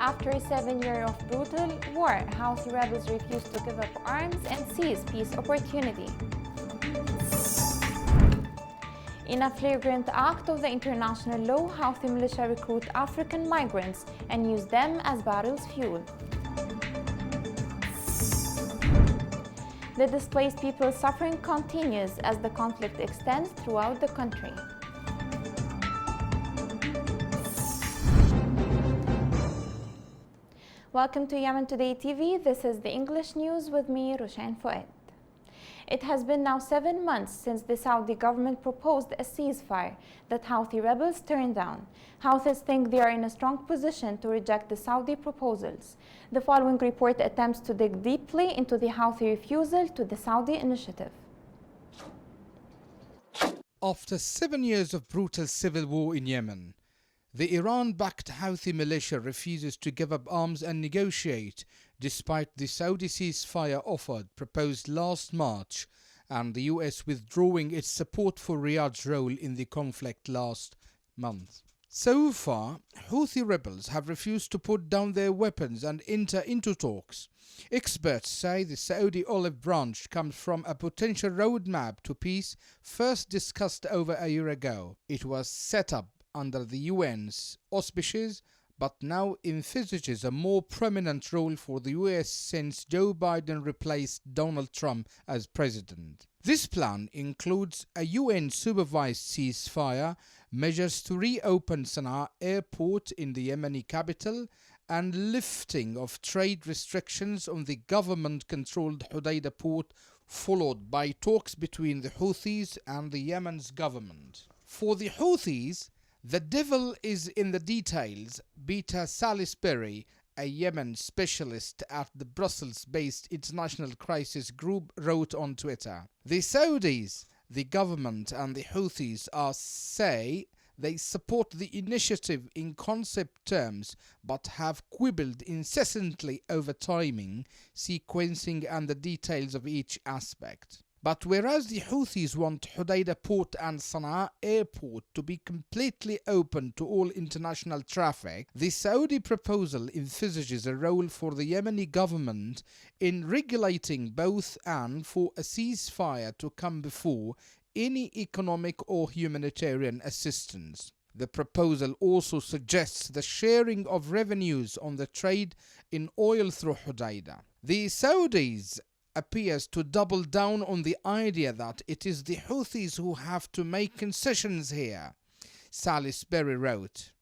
After a 7-year of brutal war, Houthi rebels refuse to give up arms and seize peace opportunity. In a flagrant act of the international law, Houthi militia recruit African migrants and use them as battle's fuel. The displaced people's suffering continues as the conflict extends throughout the country. Welcome to Yemen Today TV. This is the English news with me, Rushain Fouad. It has been now 7 months since the Saudi government proposed a ceasefire that Houthi rebels turned down. Houthis think they are in a strong position to reject the Saudi proposals. The following report attempts to dig deeply into the Houthi refusal to the Saudi initiative. After 7 years of brutal civil war in Yemen, the Iran-backed Houthi militia refuses to give up arms and negotiate, despite the Saudi ceasefire offer proposed last March and the US withdrawing its support for Riyadh's role in the conflict last month. So far, Houthi rebels have refused to put down their weapons and enter into talks. Experts say the Saudi olive branch comes from a potential roadmap to peace first discussed over a year ago. It was set up under the UN's auspices, but now envisages a more prominent role for the US since Joe Biden replaced Donald Trump as president. This plan includes a UN-supervised ceasefire, measures to reopen Sana'a airport in the Yemeni capital, and lifting of trade restrictions on the government-controlled Hodeidah port, followed by talks between the Houthis and the Yemen's government. For the Houthis, the devil is in the details, Beta Salisbury, a Yemen specialist at the Brussels-based International Crisis Group, wrote on Twitter. The Saudis, the government and the Houthis say they support the initiative in concept terms but have quibbled incessantly over timing, sequencing and the details of each aspect. But whereas the Houthis want Hodeidah port and Sana'a airport to be completely open to all international traffic, the Saudi proposal envisages a role for the Yemeni government in regulating both and for a ceasefire to come before any economic or humanitarian assistance. The proposal also suggests the sharing of revenues on the trade in oil through Hodeidah. The Saudis appears to double down on the idea that it is the Houthis who have to make concessions here, Salisbury wrote.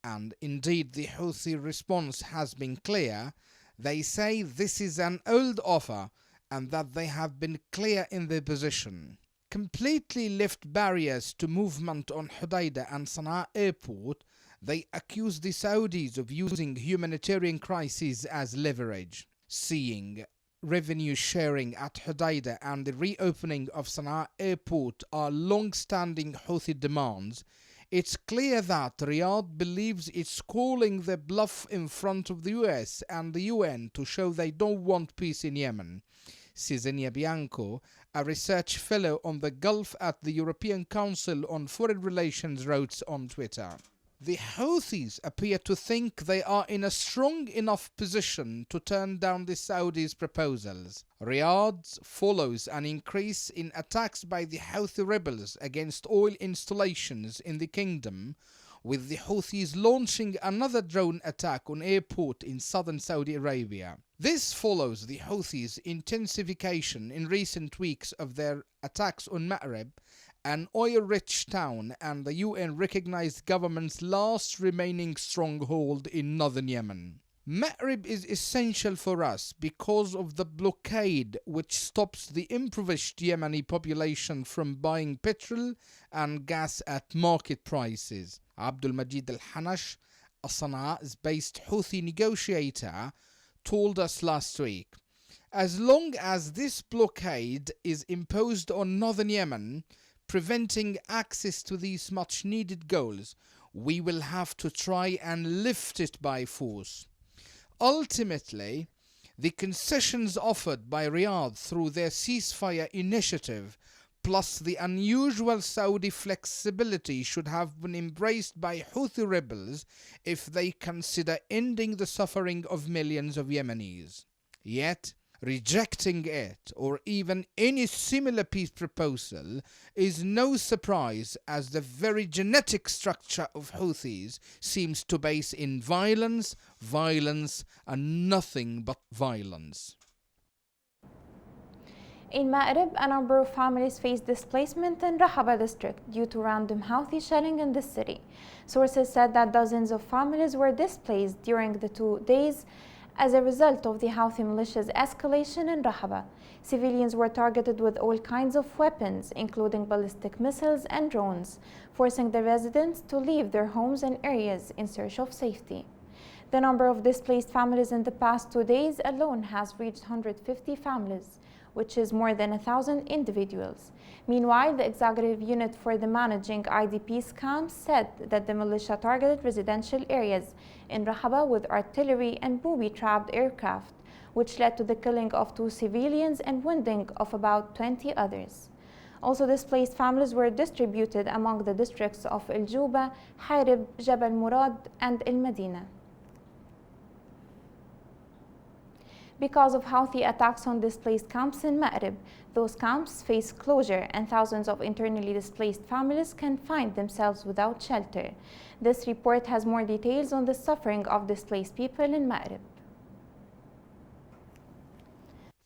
And indeed the Houthi response has been clear. They say this is an old offer and that they have been clear in their position. Completely lift barriers to movement on Hodeidah and Sana'a airport, they accuse the Saudis of using humanitarian crises as leverage. Seeing revenue sharing at Hodeidah and the reopening of Sana'a airport are long-standing Houthi demands, it's clear that Riyadh believes it's calling the bluff in front of the US and the UN to show they don't want peace in Yemen. Cisenia Bianco, a research fellow on the Gulf at the European Council on Foreign Relations, wrote on Twitter. The Houthis appear to think they are in a strong enough position to turn down the Saudis' proposals. Riyadh follows an increase in attacks by the Houthi rebels against oil installations in the kingdom, with the Houthis launching another drone attack on airport in southern Saudi Arabia. This follows the Houthis' intensification in recent weeks of their attacks on Ma'rib, an oil-rich town and the UN-recognized government's last remaining stronghold in northern Yemen. Ma'rib is essential for us because of the blockade which stops the impoverished Yemeni population from buying petrol and gas at market prices. Abdul Majid al-Hanash, a Sana'a-based Houthi negotiator, told us last week, as long as this blockade is imposed on northern Yemen, preventing access to these much needed goals, we will have to try and lift it by force. Ultimately, the concessions offered by Riyadh through their ceasefire initiative plus the unusual Saudi flexibility should have been embraced by Houthi rebels if they consider ending the suffering of millions of Yemenis. Yet, rejecting it or even any similar peace proposal is no surprise, as the very genetic structure of Houthis seems to base in violence, and nothing but violence. In Ma'rib, a number of families faced displacement in Rahaba district due to random Houthi shelling in the city. Sources said that dozens of families were displaced during the 2 days as a result of the Houthi militia's escalation in Rahaba. Civilians were targeted with all kinds of weapons, including ballistic missiles and drones, forcing the residents to leave their homes and areas in search of safety. The number of displaced families in the past 2 days alone has reached 150 families, which is more than 1,000 individuals. Meanwhile, the executive unit for the managing IDPs camps said that the militia targeted residential areas in Rahaba with artillery and booby-trapped aircraft, which led to the killing of 2 civilians and wounding of about 20 others. Also, displaced families were distributed among the districts of El Juba, Harib, Jabal Murad, and El Medina. Because of Houthi attacks on displaced camps in Ma'rib, those camps face closure and thousands of internally displaced families can find themselves without shelter. This report has more details on the suffering of displaced people in Ma'rib.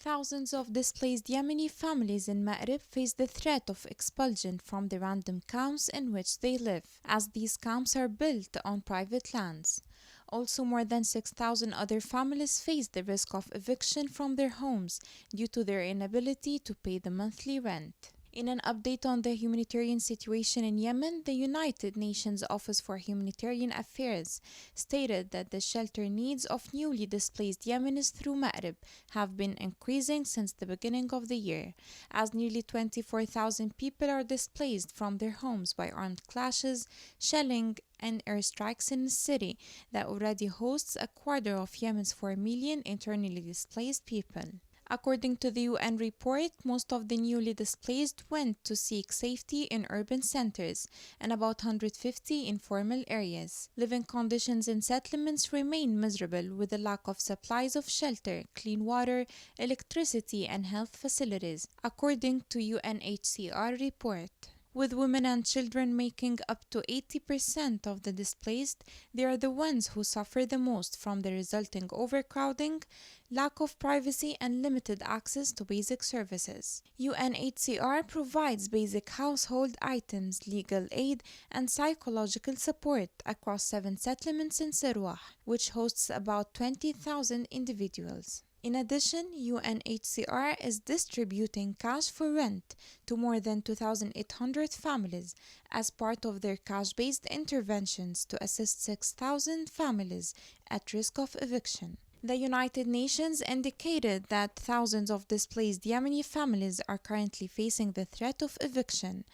Thousands of displaced Yemeni families in Ma'rib face the threat of expulsion from the random camps in which they live, as these camps are built on private lands. Also, more than 6,000 other families face the risk of eviction from their homes due to their inability to pay the monthly rent. In an update on the humanitarian situation in Yemen, the United Nations Office for Humanitarian Affairs stated that the shelter needs of newly displaced Yemenis through Ma'rib have been increasing since the beginning of the year, as nearly 24,000 people are displaced from their homes by armed clashes, shelling, and airstrikes in a city that already hosts a quarter of Yemen's 4 million internally displaced people. According to the UN report, most of the newly displaced went to seek safety in urban centers and about 150 in informal areas. Living conditions in settlements remain miserable, with a lack of supplies of shelter, clean water, electricity, and health facilities, according to UNHCR report. With women and children making up to 80% of the displaced, they are the ones who suffer the most from the resulting overcrowding, lack of privacy, and limited access to basic services. UNHCR provides basic household items, legal aid, and psychological support across 7 settlements in Sirwah, which hosts about 20,000 individuals. In addition, UNHCR is distributing cash for rent to more than 2,800 families as part of their cash-based interventions to assist 6,000 families at risk of eviction. The United Nations indicated that thousands of displaced Yemeni families are currently facing the threat of eviction,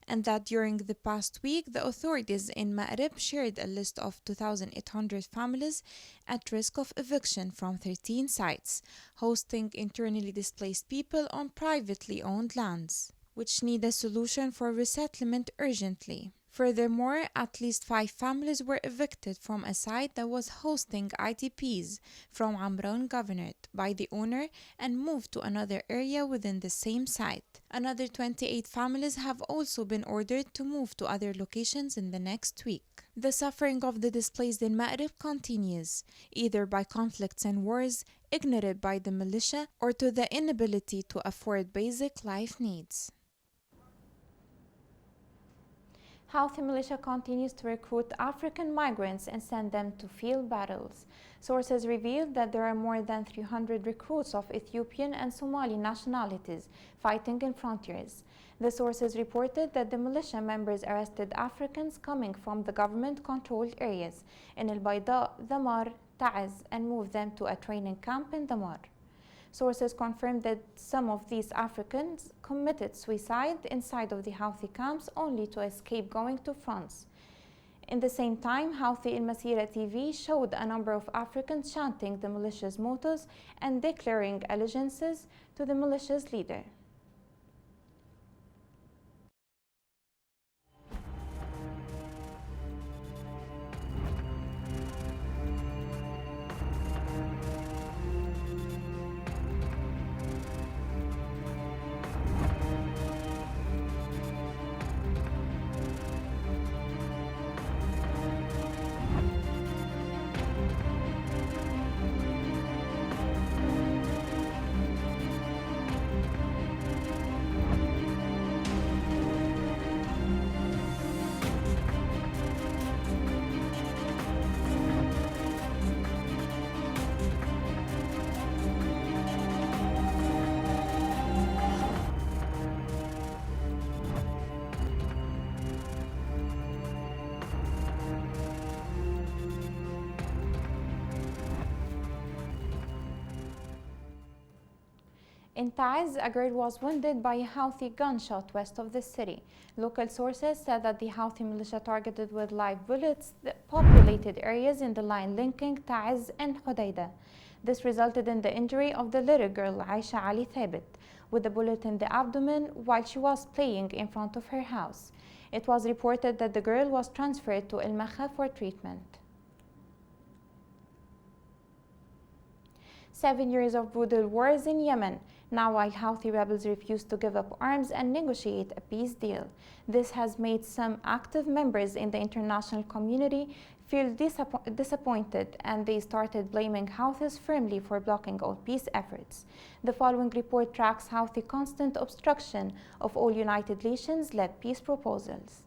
and that during the past week, the authorities in Ma'rib shared a list of 2,800 families at risk of eviction from 13 sites, hosting internally displaced people on privately owned lands, which need a solution for resettlement urgently. Furthermore, at least 5 families were evicted from a site that was hosting IDPs from Amran Governorate by the owner and moved to another area within the same site. Another 28 families have also been ordered to move to other locations in the next week. The suffering of the displaced in Ma'rib continues, either by conflicts and wars, ignored by the militia, or to the inability to afford basic life needs. Houthi militia continues to recruit African migrants and send them to field battles. Sources revealed that there are more than 300 recruits of Ethiopian and Somali nationalities fighting in frontiers. The sources reported that the militia members arrested Africans coming from the government-controlled areas in El Baida, Damar, Ta'az, and moved them to a training camp in Damar. Sources confirmed that some of these Africans committed suicide inside of the Houthi camps only to escape going to France. In the same time, Houthi Al Masira TV showed a number of Africans chanting the militia's mottos and declaring allegiances to the militia's leader. In Taiz, a girl was wounded by a Houthi gunshot west of the city. Local sources said that the Houthi militia targeted with live bullets the populated areas in the line linking Taiz and Hodeidah. This resulted in the injury of the little girl Aisha Ali Thabit with a bullet in the abdomen while she was playing in front of her house. It was reported that the girl was transferred to El Makha for treatment. 7 years of brutal wars in Yemen, now while Houthi rebels refuse to give up arms and negotiate a peace deal. This has made some active members in the international community feel disappointed, and they started blaming Houthis firmly for blocking all peace efforts. The following report tracks Houthi constant obstruction of all United Nations-led peace proposals.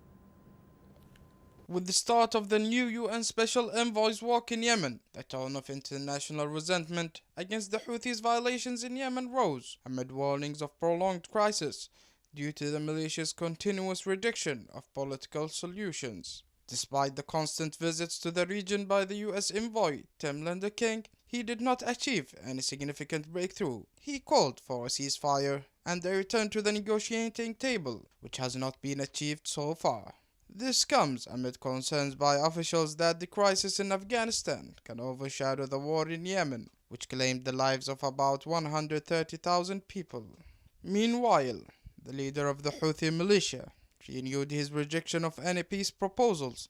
With the start of the new UN Special Envoy's walk in Yemen, the tone of international resentment against the Houthis' violations in Yemen rose amid warnings of prolonged crisis due to the militia's continuous rejection of political solutions. Despite the constant visits to the region by the US envoy, Tim Linder King, he did not achieve any significant breakthrough. He called for a ceasefire and a return to the negotiating table, which has not been achieved so far. This comes amid concerns by officials that the crisis in Afghanistan can overshadow the war in Yemen, which claimed the lives of about 130,000 people. Meanwhile, the leader of the Houthi militia renewed his rejection of any peace proposals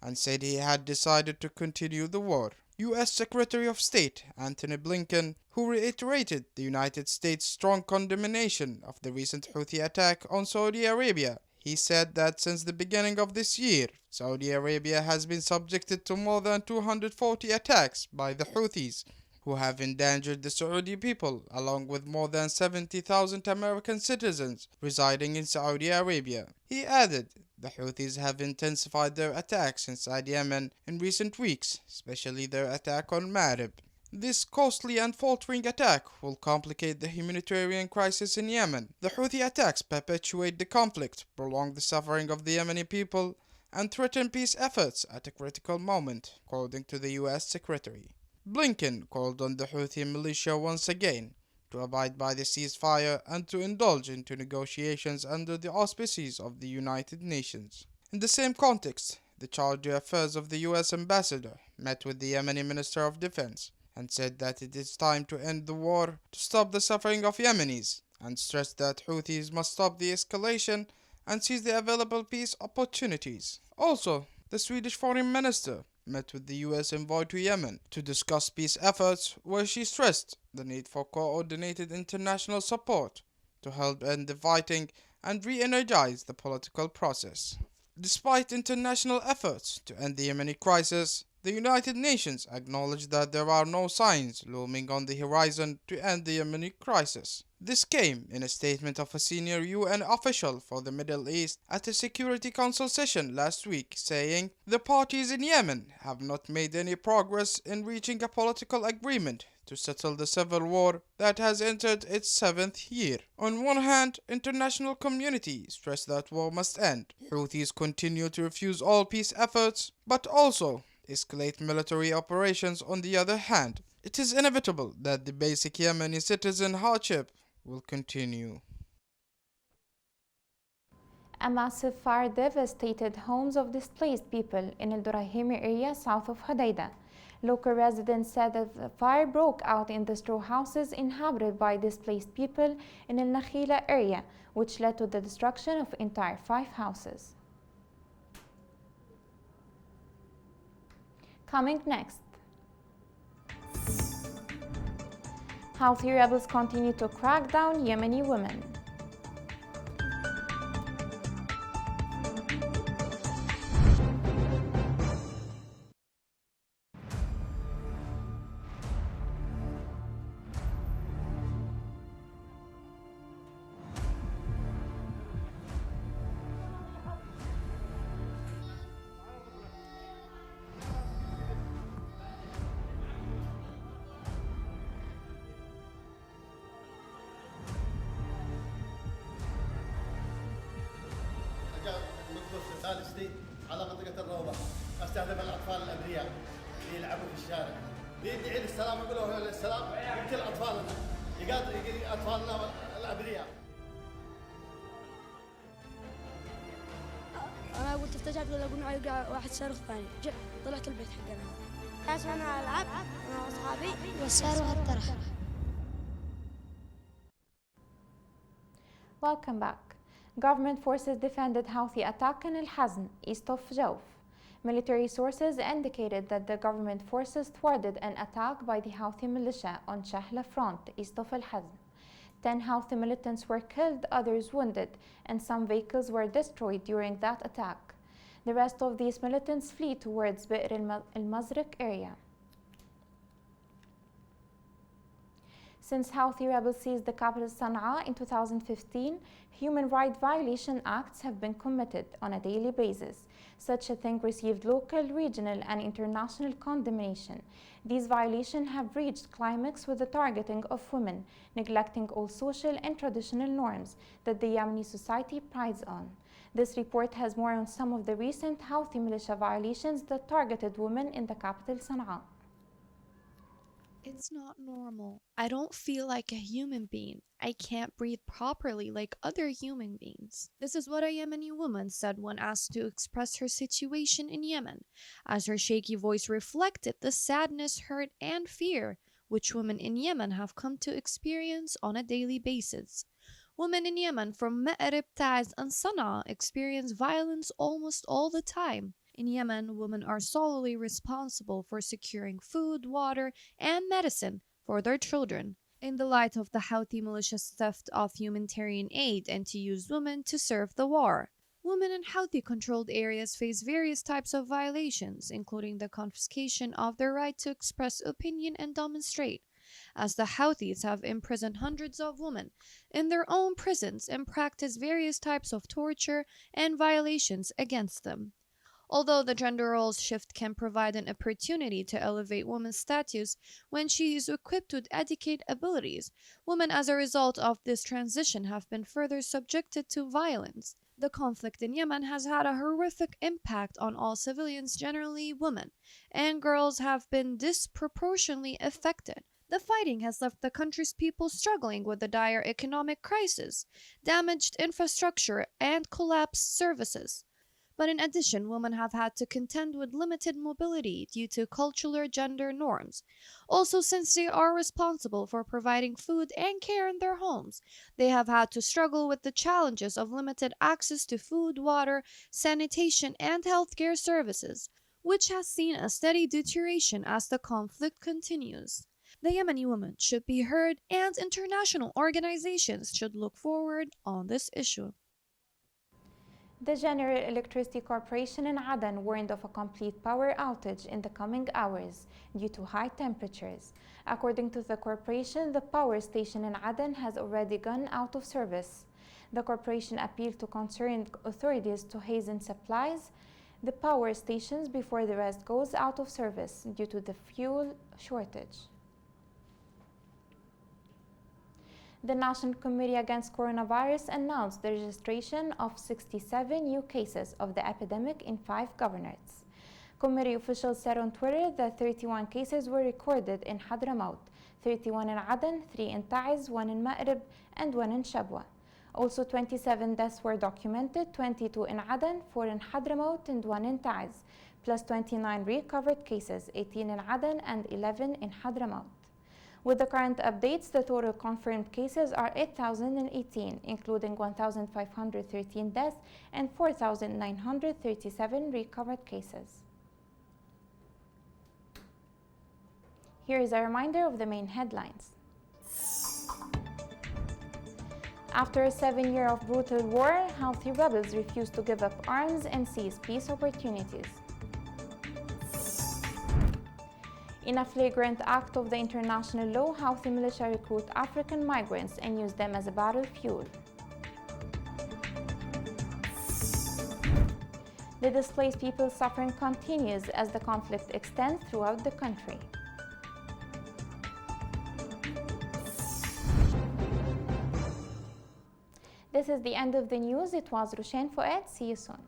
and said he had decided to continue the war. US Secretary of State Antony Blinken, who reiterated the United States' strong condemnation of the recent Houthi attack on Saudi Arabia, he said that since the beginning of this year, Saudi Arabia has been subjected to more than 240 attacks by the Houthis, who have endangered the Saudi people, along with more than 70,000 American citizens residing in Saudi Arabia. He added, the Houthis have intensified their attacks inside Yemen in recent weeks, especially their attack on Marib. This costly and faltering attack will complicate the humanitarian crisis in Yemen. The Houthi attacks perpetuate the conflict, prolong the suffering of the Yemeni people, and threaten peace efforts at a critical moment, according to the US Secretary. Blinken called on the Houthi militia once again to abide by the ceasefire and to indulge into negotiations under the auspices of the United Nations. In the same context, the Charge d'Affaires of the US ambassador met with the Yemeni Minister of Defense and said that it is time to end the war to stop the suffering of Yemenis, and stressed that Houthis must stop the escalation and seize the available peace opportunities. Also, the Swedish Foreign Minister met with the US envoy to Yemen to discuss peace efforts, where she stressed the need for coordinated international support to help end the fighting and re-energize the political process. Despite international efforts to end the Yemeni crisis, the United Nations acknowledged that there are no signs looming on the horizon to end the Yemeni crisis. This came in a statement of a senior UN official for the Middle East at a Security Council session last week, saying, "The parties in Yemen have not made any progress in reaching a political agreement to settle the civil war that has entered its 7th year. On one hand, international community stressed that war must end. Houthis continue to refuse all peace efforts, but also escalate military operations on the other hand. It is inevitable that the basic Yemeni citizen hardship will continue." A massive fire devastated homes of displaced people in El Durahimi area south of Hodeidah. Local residents said that the fire broke out in the straw houses inhabited by displaced people in El Nakhila area, which led to the destruction of entire 5 houses. Coming next. Houthi rebels continue to crack down Yemeni women. ثالثتي على منطقة الروضة، استهدف الأطفال الأبرياء اللي يلعبوا في الشارع، بيدعي للسلام، يقولوا السلام يقتل أطفالنا، يقاتل اطفالنا الابرياء. انا قلت افتجعت ولا قلنا يقع واحد صاروخ ثاني، طلعت البيت حقنا. ناس انا العب انا واصحابي والصاروخ الطرح. Welcome back. Government forces defended Houthi attack in Al Hazm, east of Jawf. Military sources indicated that the government forces thwarted an attack by the Houthi militia on Shahla front, east of Al Hazm. 10 Houthi militants were killed, others wounded, and some vehicles were destroyed during that attack. The rest of these militants flee towards Bir al-Mazraq area. Since Houthi rebels seized the capital Sana'a in 2015, human rights violation acts have been committed on a daily basis. Such a thing received local, regional, and international condemnation. These violations have reached climax with the targeting of women, neglecting all social and traditional norms that the Yemeni society prides on. This report has more on some of the recent Houthi militia violations that targeted women in the capital Sana'a. It's not normal. I don't feel like a human being. I can't breathe properly like other human beings. This is what a Yemeni woman said when asked to express her situation in Yemen, as her shaky voice reflected the sadness, hurt, and fear which women in Yemen have come to experience on a daily basis. Women in Yemen from Ma'rib, Taiz, and Sana'a experience violence almost all the time. In Yemen, women are solely responsible for securing food, water, and medicine for their children. In the light of the Houthi militia's theft of humanitarian aid and to use women to serve the war, women in Houthi-controlled areas face various types of violations, including the confiscation of their right to express opinion and demonstrate, as the Houthis have imprisoned hundreds of women in their own prisons and practice various types of torture and violations against them. Although the gender roles shift can provide an opportunity to elevate women's status when she is equipped with educated abilities, women as a result of this transition have been further subjected to violence. The conflict in Yemen has had a horrific impact on all civilians, generally women, and girls have been disproportionately affected. The fighting has left the country's people struggling with the dire economic crisis, damaged infrastructure, and collapsed services. But in addition, women have had to contend with limited mobility due to cultural gender norms. Also, since they are responsible for providing food and care in their homes, they have had to struggle with the challenges of limited access to food, water, sanitation, and healthcare services, which has seen a steady deterioration as the conflict continues. The Yemeni women should be heard, and international organizations should look forward on this issue. The General Electricity Corporation in Aden warned of a complete power outage in the coming hours due to high temperatures. According to the corporation, the power station in Aden has already gone out of service. The corporation appealed to concerned authorities to hasten supplies the power stations before the rest goes out of service due to the fuel shortage. The National Committee Against Coronavirus announced the registration of 67 new cases of the epidemic in 5 governorates. Committee officials said on Twitter that 31 cases were recorded in Hadramaut, 31 in Aden, 3 in Taiz, 1 in Ma'rib, and 1 in Shabwa. Also, 27 deaths were documented, 22 in Aden, 4 in Hadramaut, and 1 in Taiz, plus 29 recovered cases, 18 in Aden and 11 in Hadramaut. With the current updates, the total confirmed cases are 8,018, including 1,513 deaths and 4,937 recovered cases. Here is a reminder of the main headlines. After a 7-year of brutal war, Houthi rebels refuse to give up arms and seize peace opportunities. In a flagrant act of the international law, Houthi militia recruit African migrants and use them as a battle fuel. The displaced people's suffering continues as the conflict extends throughout the country. This is the end of the news. It was Rushan Fuad. See you soon.